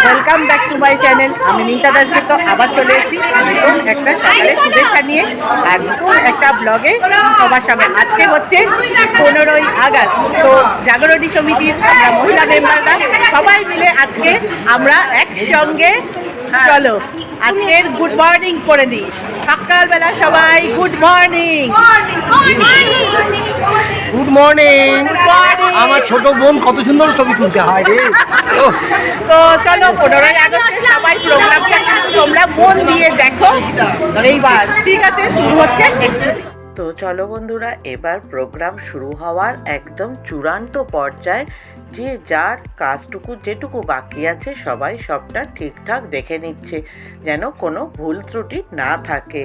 Welcome back to my channel. আমি নিতা দাসগুপ্ত আবার চলে এসেছি নতুন একটা সকালে শুভেচ্ছা নিয়ে আর নতুন একটা ব্লগে সবার সামনে। আজকে হচ্ছে 15ই আগস্ট। তো জাগরণী সমিতির আমরা মহিলা মেম্বাররা সবাই মিলে আজকে আমরা একসঙ্গে চলো আজকের গুড মর্নিং করে নিই। সকালবেলা সবাই গুড মর্নিং। Good morning. আমার ছোট বোন কত সুন্দর ছবি তুলতে হয় রে। তো চলো 15ই আগস্টে সবাই প্রোগ্রামটা কিন্তু তোমরা মন দিয়ে দেখো। এইবার ঠিক আছে, শুরু হচ্ছে। তো চলো বন্ধুরা, এবার প্রোগ্রাম শুরু হওয়ার একদম চূড়ান্ত পর্যায়ে। যে যার কাজটুকু যেটুকু বাকি আছে সবাই সবটা ঠিকঠাক দেখে নিচ্ছে, যেন কোনো ভুল ত্রুটি না থাকে।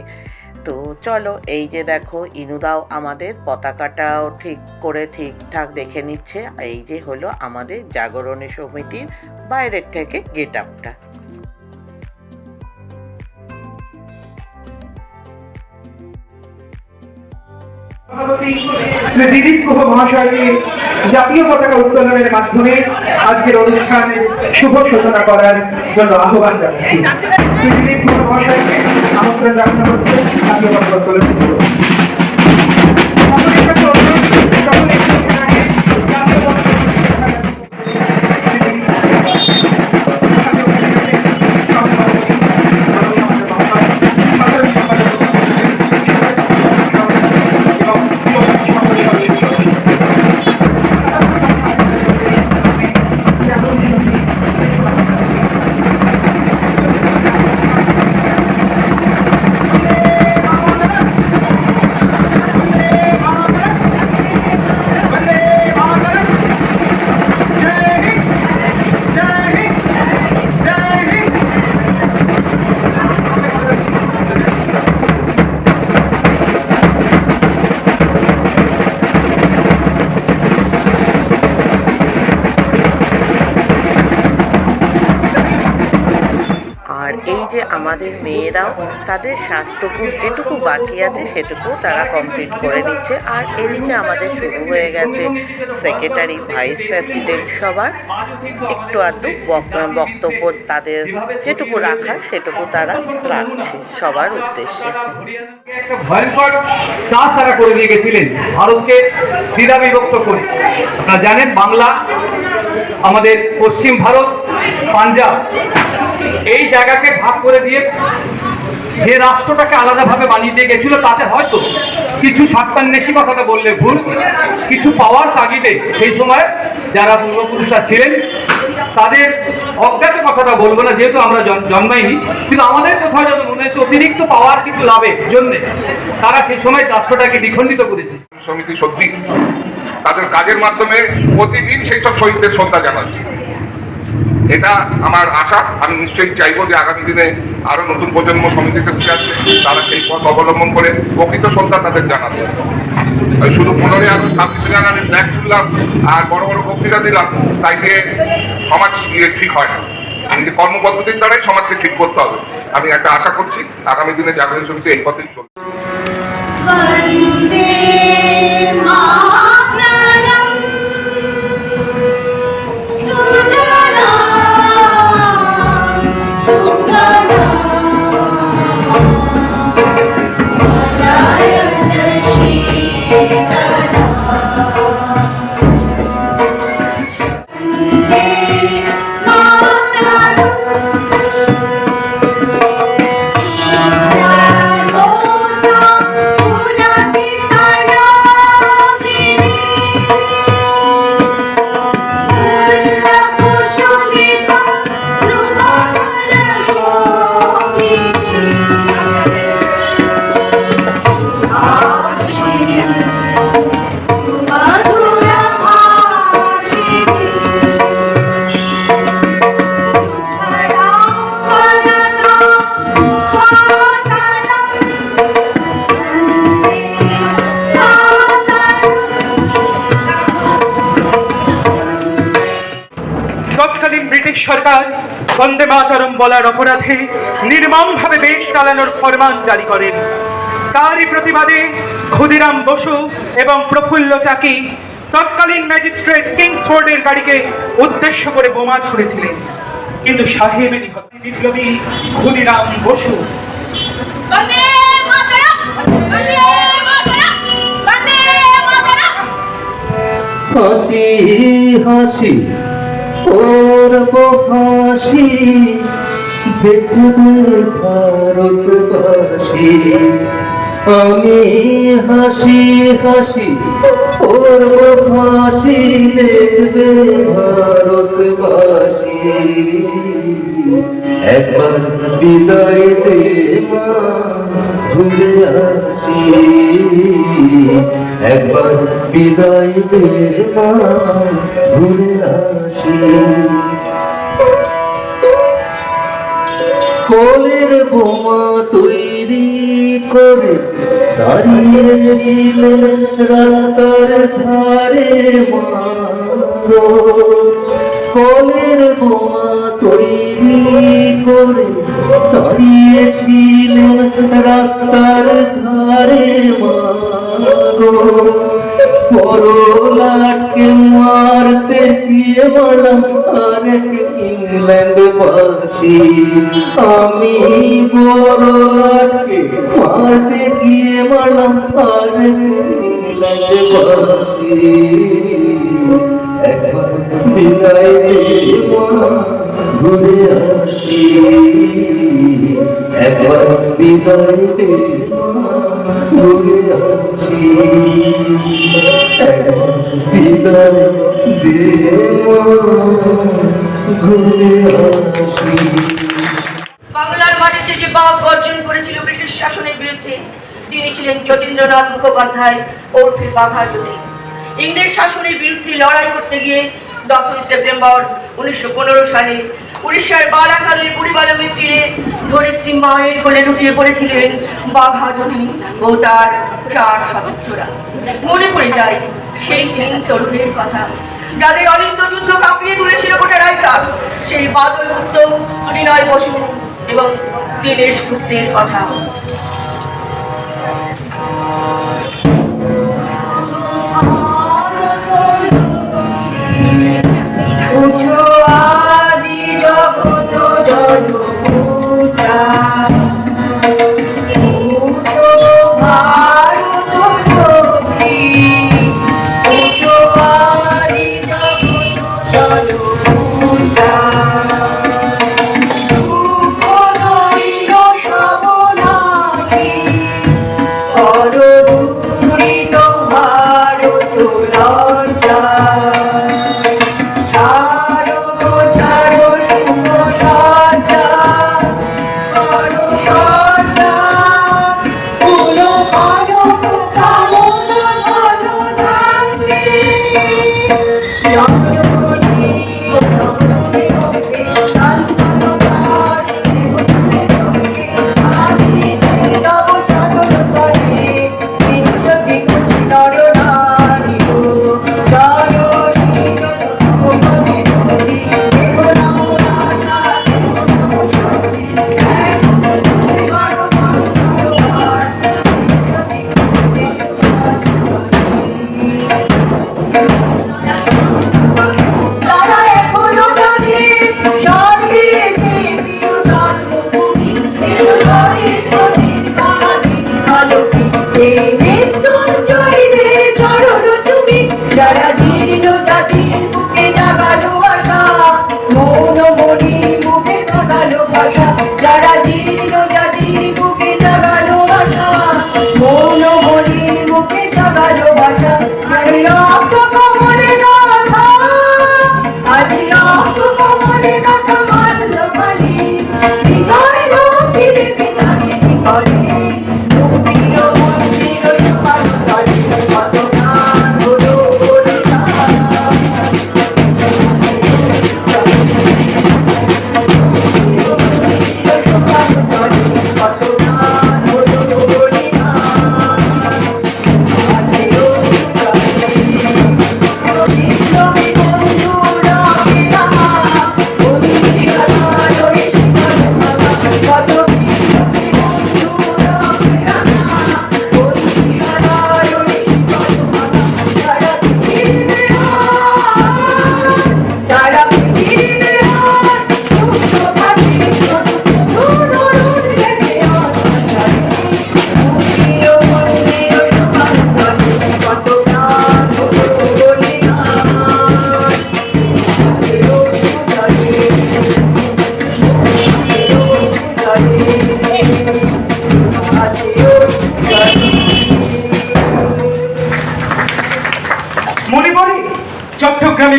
তো চলো, এই যে দেখো ইনুদাও আমাদের পতাকাটাও ঠিক করে ঠিকঠাক দেখে নিচ্ছে। এই যে হলো আমাদের জাগরণী সমিতির বাইরের থেকে গেট আপটা। শ্রী দিলীপ গুহ মহাশয়কে জাতীয় পতাকা উত্তোলনের মাধ্যমে আজকের অনুষ্ঠানের শুভ সূচনা করার জন্য আহ্বান জানাচ্ছি। শ্রী দিলীপ গুহ মহাশয়কে আমন্ত্রণ জানানো হচ্ছে জাতীয় পতাকা উত্তোলন। এই যে আমাদের মেয়েরাও তাদের শ্বাসটুকু যেটুকু বাকি আছে সেটুকু তারা কমপ্লিট করে নিচ্ছে। আর এদিকে আমাদের শুরু হয়ে গেছে সেক্রেটারি, ভাইস প্রেসিডেন্ট সবার একটু আধটু বক্তব্য, তাদের যেটুকু রাখা সেটুকু তারা রাখছে সবার উদ্দেশ্যে। একটা ভয়ঙ্কর চাষ তারা করে দিয়ে গেছিলেন ভারতকে দ্বিধা বিভক্ত করে। আপনারা জানেন বাংলা, আমাদের পশ্চিম ভারত, পাঞ্জাব, এই জায়গাকে ভাগ করে দিয়ে যে রাষ্ট্রটাকে আলাদাভাবে বানিয়ে দিয়ে গেছিল, তাতে হয়তো কিছু স্বার্থান্বেষী, কথাটা বললে ভুল, কিছু পাওয়ার তাগিদে সেই সময় যারা পূর্বপুরুষরা ছিলেন তাদের অজ্ঞাত, কথাটা বলবো না যেহেতু আমরা জন্মাইনি, কিন্তু আমাদের কোথাও যত মনে হচ্ছে অতিরিক্ত পাওয়ার কিছু লাভের জন্য তারা সেই সময় রাষ্ট্রটাকে দ্বিখণ্ডিত করেছে। সমিতি সত্যি তাদের কাজের মাধ্যমে প্রতিদিন সেই সব শহীদদের শ্রদ্ধা জানাচ্ছে, এটা আমার আশা। আমি নিশ্চয়ই চাইবো যে আগামী দিনে আরো নতুন প্রজন্ম সমিতিতে উঠে আসবে, তারা সেই পথ অবলম্বন করে প্রকৃত শ্রদ্ধা তাদের জানাবে। শুধু 15ই আগস্ট 26 জানুয়ারি ব্যাগ তুললাম আর বড় বড় বক্তৃতা দিলাম, তাইতে সমাজ ঠিক হয় না। নিজের কর্মপদ্ধতির দ্বারাই সমাজকে ঠিক করতে হবে। আমি একটা আশা করছি আগামী দিনে জাগরণী সমিতি এই পথেই চলবে। Kita বন্দে মাতরম বলার অপরাধে নির্মমভাবে দেশ চালানোর ফরমান জারি করেন। তারই প্রতিবাদে ক্ষুদিরাম বসু এবং প্রফুল্ল চাকি তৎকালীন ম্যাজিস্ট্রেট কিংসফোর্ডের গাড়িকে উদ্দেশ্য করে বোমা ছুড়েছিলেন, কিন্তু সাহেব নিহত বিপ্লবী ক্ষুদিরাম বসু। বন্দে মাতরম, বন্দে মাতরম, বন্দে মাতরম। হাসি হাসি করব হাসি, দেখবে ভারতবাসী। আমি হাসি হাসি করব হাসি, দেখবে ভারতবাসী। একবার বিদায় দে মা, ঘুরে আসি। একবার বিদায় দে মা, ঘুরে আসি। কোলের বোমা তৈরি করে দাঁড়িয়ে ছিলেন রাস্তার ধারে মারো। কোলের বোমা তৈরি করে দাঁড়িয়ে ছিলেন রাস্তার ধারে মারো। পরলাটকে মারতে গিয়ে মারলাম আরেক ইংল্যান্ডবাসী। আমি বড়লাটকে মারতে গিয়ে মারলাম আরেক ইংল্যান্ডবাসী। একবার বিদায় দে মা, ঘুরে আসি। একবার বিদায় দে মা, ঘুরে আসি। একবার বিদায় দে মা, ঘুরে আসি। বাংলার মাটিতে যে বাঘ অর্জন করেছিল ব্রিটিশ শাসনের বিরুদ্ধে, তিনি ছিলেন যতীন্দ্রনাথ মুখোপাধ্যায় ওরফে বাঘা যতীন। ইংরেজ শাসনের বিরুদ্ধে লড়াই করতে গিয়ে 10 সেপ্টেম্বর 1915 সালে উড়িষ্যার বারাখালের বুড়িবালামে তীরে ধরিত্রী মায়ের কোলে লুটিয়ে পড়েছিলেন বাঘা যতীন ও তার 4 সদস্যরা। মনে পড়ে যায় সেই 3 তরুণের কথা, যাদের অলিন্দ যুদ্ধ কাঁপিয়ে তুলেছিল গোটা রায়গঞ্জ। সেই বাদল গুপ্ত, বিনয় বসু এবং দীনেশ গুপ্তের কথা।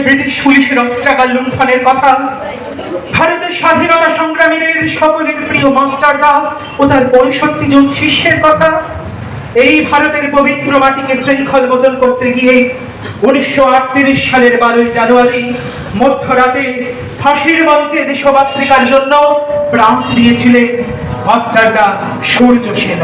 ব্রিটিশ পুলিশের অস্ত্রাগার লুণ্ঠনের কথা, ভারতের স্বাধীনতা সংগ্রামীদের সকলের প্রিয় মাস্টারদা ও তার ৬৫ জন শিষ্যের কথা, এই ভারতের পবিত্র মাটিকে শৃঙ্খল মোচন করতে গিয়ে ১৯৩৮ সালের ১২ই জানুয়ারি মধ্যরাতে ফাঁসির মঞ্চে দেশমাতৃকার জন্য প্রাণ দিয়েছিলেন মাস্টারদা সূর্য সেন।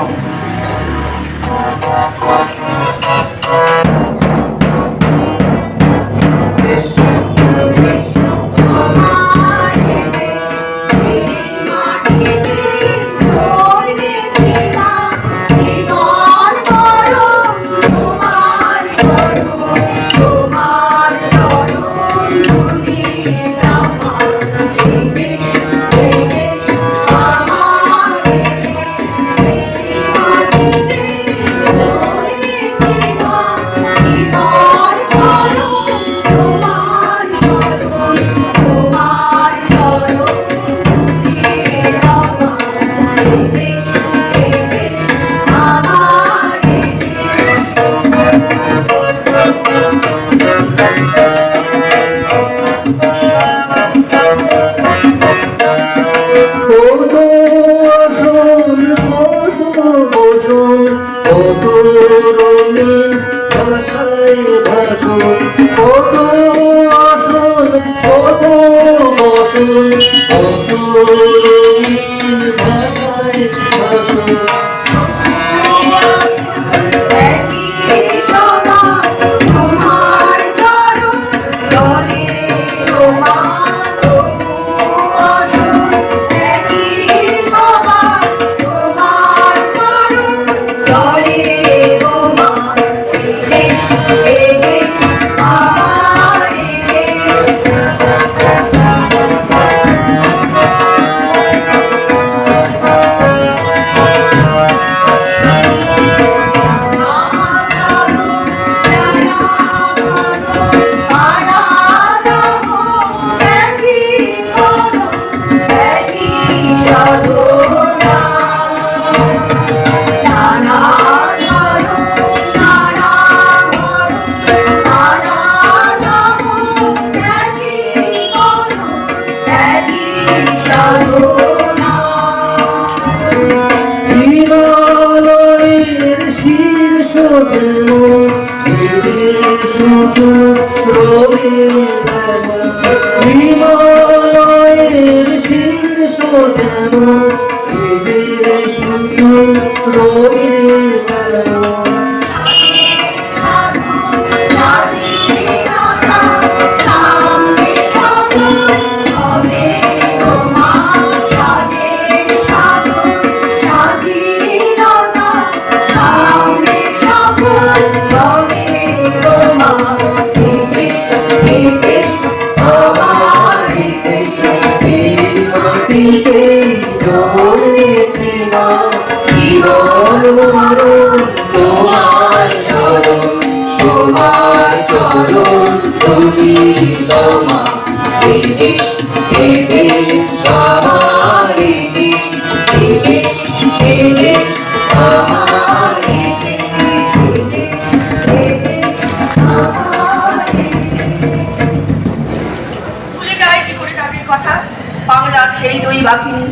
বাংলার সেই দুই বাহিনী,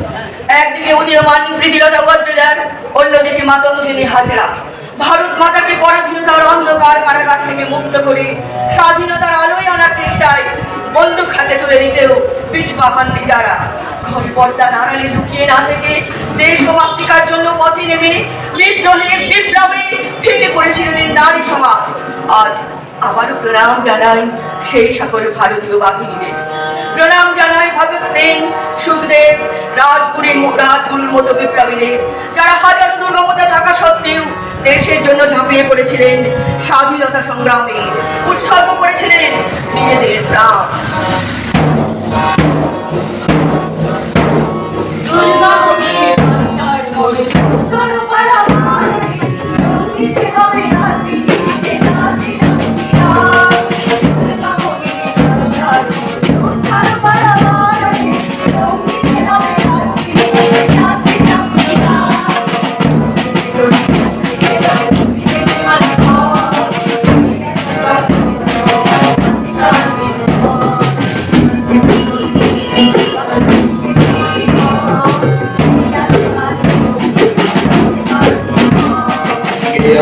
একদিকে উদীয়মান প্রীতিলতা বজ্রযান, অন্যদিকে মাতঙ্গিনী হাজরা, ভারত মাতাকে পরাধীনতার অন্ধকার কারাগার থেকে মুক্ত করে স্বাধীনতার আলোয় আনার চেষ্টায় বন্দুক হাতে তুলে নিতেও পিছপা হননি যারা। ঘরে পর্দার আড়ালে লুকিয়ে না থেকে দেশ ও মাতৃকার জন্য পথে নেমে বিদ্রোহে বিপ্লবে ফেটে পড়েছিলেন নারী সমাজ। আজ আবারও প্রণাম জানাই সেই সকল ভারতীয় বাহিনীদের। প্রণাম জানাই ভগৎ সিং, সুখদেব, রাজগুরুর মতো বিপ্লবীদের, যারা হাজারো দুর্গমতা থাকা সত্ত্বেও দেশের জন্য ঝাঁপিয়ে পড়েছিলেন স্বাধীনতা সংগ্রামে, উৎসর্গ করেছিলেন নিজেদের প্রাণ।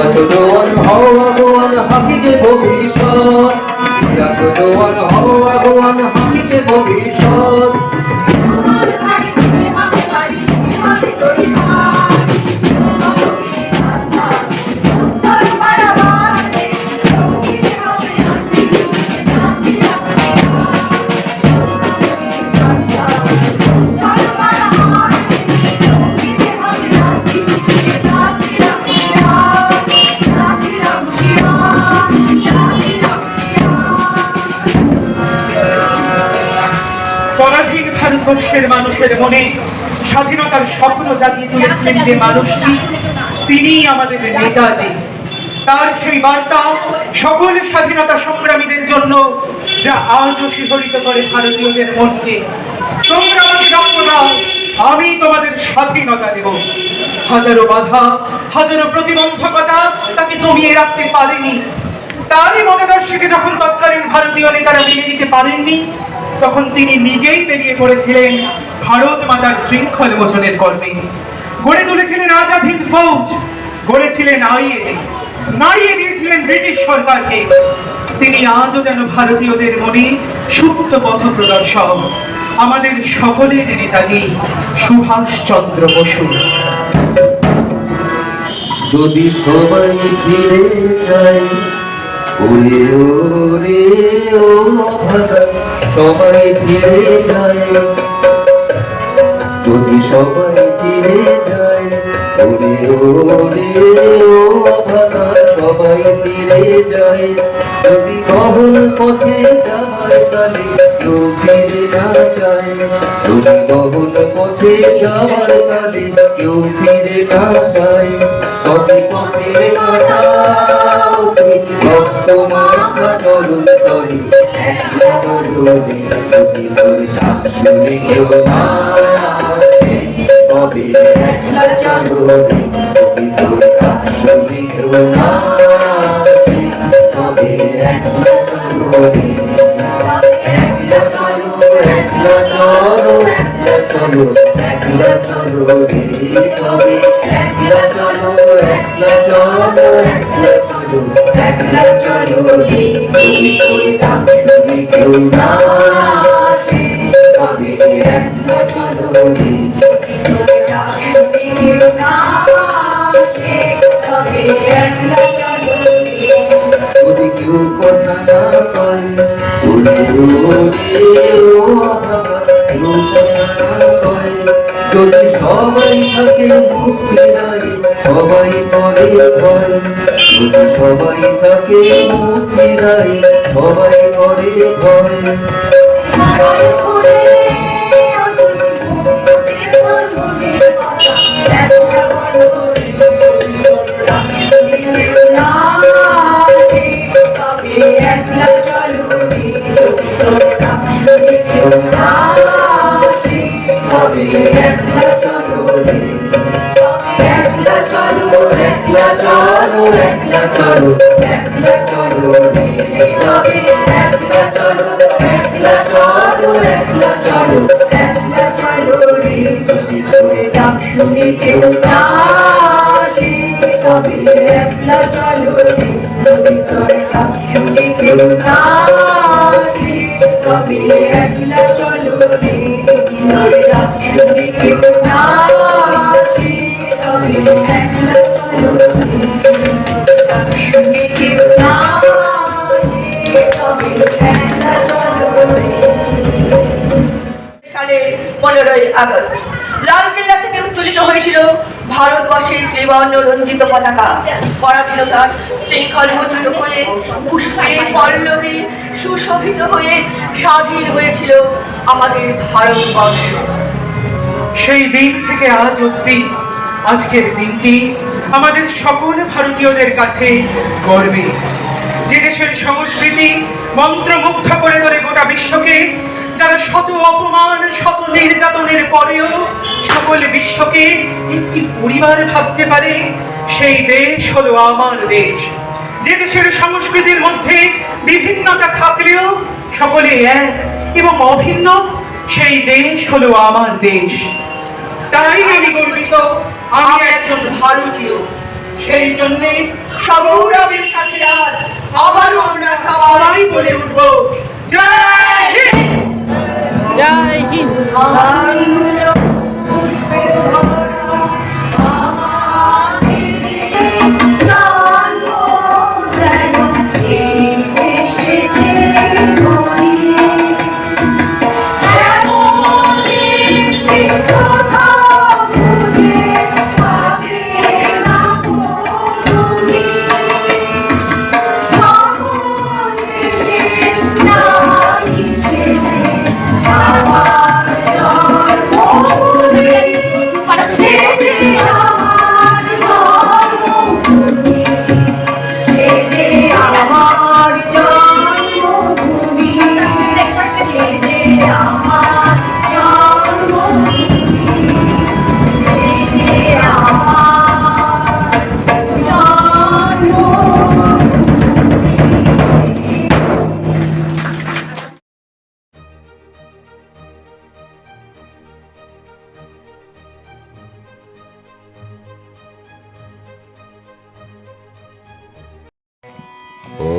আতোয়ান হও আগুয়ান হাকিকে ভবিষ্যৎ আতোয়ান হও আগুয়ান হাকিকে ভবিষ্যৎ পরাধীন ভারতবর্ষের মানুষের মনে স্বাধীনতার স্বপ্ন জাগিয়ে তুলেছিলেন যে মানুষটি, তিনি আমাদের নেতাজি। তার সেই বার্তা সকল স্বাধীনতা সংগ্রামীদের জন্য, যা আজও শিহরিত করে ভারতীয়দের মনকে। তোমরা আমাকে রক্ত দাও, আমি তোমাদের স্বাধীনতা দেব। হাজারো বাধা, হাজারো প্রতিবন্ধকতা তাকে দমিয়ে রাখতে পারেনি। তারই মতাদর্শকে যখন তৎকালীন ভারতীয় নেতারা মেনে নিতে পারেননি, তখন তিনি নিজেই বেরিয়ে পড়েছিলেন ভারত মাতার শৃঙ্খল মোচনের কর্মে। গড়ে তুলেছিলেন আজাদ হিন্দ ফৌজ, গড়েছিলেন আইএ, নাড়িয়ে দিয়েছিলেন ব্রিটিশ সরকারকে। তিনি আজও যেন ভারতীয়দের মনে সুপ্ত পথ প্রদর্শক, আমাদের সকলের নেতাজি সুভাষচন্দ্র বসু। যদি সবাই ফিরে যায় ওরে ওরে ও ভাষা সবাই ফিরে যায় যদি সবাই ফিরে যায় ওরে ওরে ও ভাষা সবাই ফিরে যায় যদি কহল পথে যাবার কালে কেউ ফিরে না যায় যদি কহল পথে যাবার কালে কেউ ফিরে না যায় তবে পথে কাটা রক্তমাখা চরণ তলে একলা চরণে যদি তোর ডাক শুনে কেউ না আসে তবে একলা চরণে যদি তোর ডাক শুনে কেউ না আসে তবে একলা চরণে একলা চলো একলা চলো একলা চলো একলা চলো রে তবে একলা চলো একলা চলো একলা চলো একলা চলো রে তুমি তোর ডাক শুনে কেউ না আসে তবে একলা চলো রে তোর ডাক শুনে কেউ না আসে তবে একলা চলো রে যদি কেউ কথা না কয় ওরে ওরে ও বাবা কেউ কথা না কয় যদি সবাই থাকে মুক্তি নাই সবাই করে ভয় যদি সবাই থাকে মুক্তি নাই সবাই করে ভয় একলা চলো একলা চলো একলা চলো একলা চলো একলা চলো তবে একলা চলো একলা চলো একলা চলো একলা চলো রে যদি তোর ডাক শুনে কেউ না আসে তবে একলা চলো রে যদি তোর ডাক শুনে কেউ না আসে তবে একলা চলো রে যদি তোর ডাক শুনে কেউ না আসে তবে একলা চলো ডাক শুনে কেউ না আসে তবে একলা চলো রে। সালের 15ই আগস্ট লালকেল্লা থেকে উত্তোলিত হয়েছিল ভারতবর্ষের ত্রিবর্ণ রঞ্জিত পতাকা। পরাধীনতার শৃঙ্খল মোচিত হয়ে পুষ্পে পল্লবে সুশোভিত হয়ে স্বাধীন হয়েছিল আমাদের ভারতবর্ষ। সেই দিন থেকে আজ অবধি আজকের দিনটি আমাদের সকল ভারতীয়দের কাছে গর্বে। যে দেশের সংস্কৃতি মন্ত্রমুগ্ধ করে তোলে গোটা বিশ্বকে, যারা শত অপমান শত নির্যাতনের পরেও সকল বিশ্বকে একটি পরিবার ভাবতে পারে, সেই দেশ হলো আমার দেশ। যে দেশের সংস্কৃতির মধ্যে বিভিন্নতা থাকলেও সকলে এক এবং অভিন্ন, সেই দেশ হলো আমার দেশ। তাই আমি গর্বিত, আমি একজন ভারতীয়। সেই জন্যে সগৌরবের সাথে আজ আবারও আমরা সবাই বলে উঠব জয় হিন্দ। জয় হিন্দ।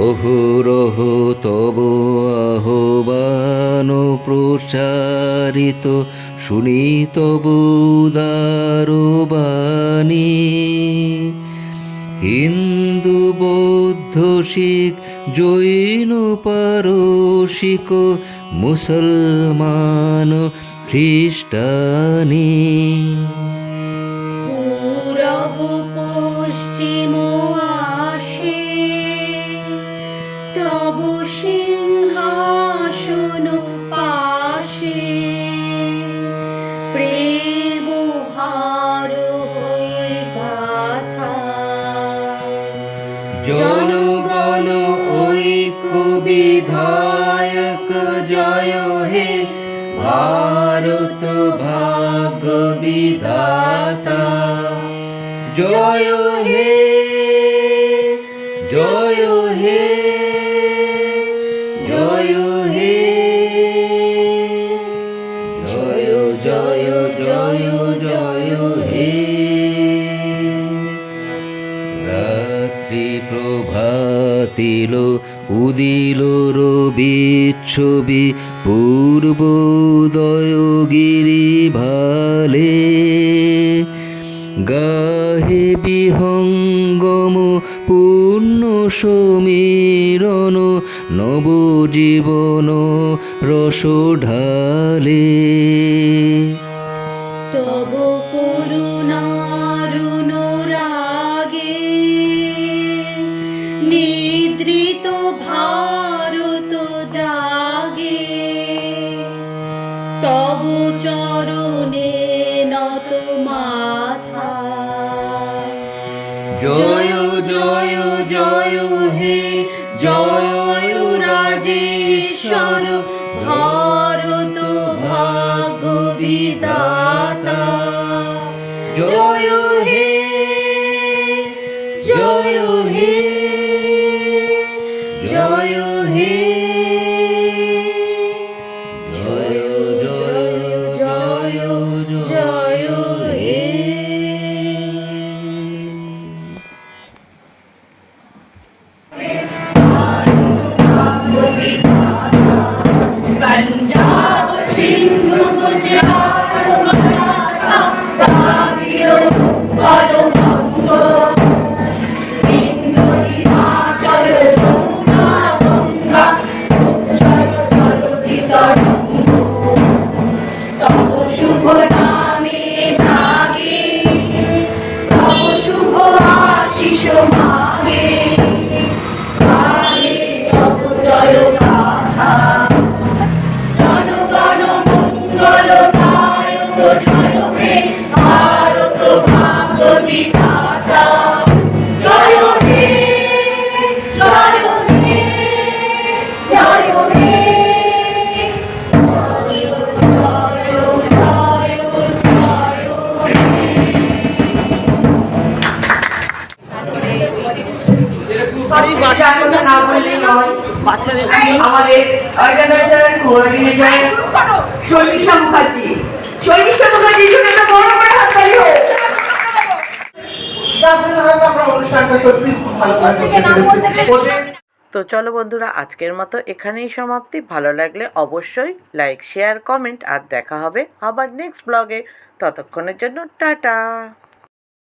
অহরহ তব আহ্বান প্রচারিত, শুনি তব উদার বাণী। হিন্দু বৌদ্ধ শিখ জৈন পারসিক, মুসলমান খ্রিস্টানি। পূরব পশ্চিম আসে তব সিংহাসন পাশে, প্রেম হার হয়ে গাথা। জনগণ ঐক্য বিধায়ক জয় হে, ভারত ভাগ্য বিধাতা। জয় হে, জয় হে, জয় হে, জয় জয় জয় জয় হে। রাত্রি প্রভাতিল উদিল রবি ছবি, পূর্বোদয় গিরি ভালে। গাহে বিহঙ্গম পূর্ণ সমীরণ, নবজীবন রস ঢালে। তব করুণারুণ রাগে নিদ্রিত ভারত জাগে, তব চরণে নত মাথা। জয় জয় জয় হে, জয় রাজেশ্বর, ভারত ভাগ্য বিধাতা। জয় হে, জয় হে, জয় হে, জয় জয় জয় জয় হে। पंजाब सिंध गुजरात मराठा द्राविड़ करो बंग, हिंद हिमाचल यमुना गंगा, उच्छल जलधि तरंग। तब शुभ नामे जागे, तब शुभ आशीष मागे, गाहे तब जय गाथा। জনগণ মঙ্গলদায়ক জয় হে, ভারত ভাগ্য বিধাতা। জয় হে, জয় হে, জয় হে, জয় জয় জয় জয় আমাদের অর্গানাইজার কোঅর্ডিনেটর শৈলিশা মুখার্জি। শৈলিশা মুখার্জির জন্য একটা বড় করে হাততালি হোক। আমরা অনুষ্ঠানটা সত্যি খুব ভালো কাজ করতে পেরেছে। তো চলো বন্ধুরা, আজকের মতো এখানেই সমাপ্তি। ভালো লাগলে অবশ্যই লাইক, শেয়ার, কমেন্ট, আর দেখা হবে আবার নেক্সট ব্লগে। ততক্ষণের জন্য টাটা।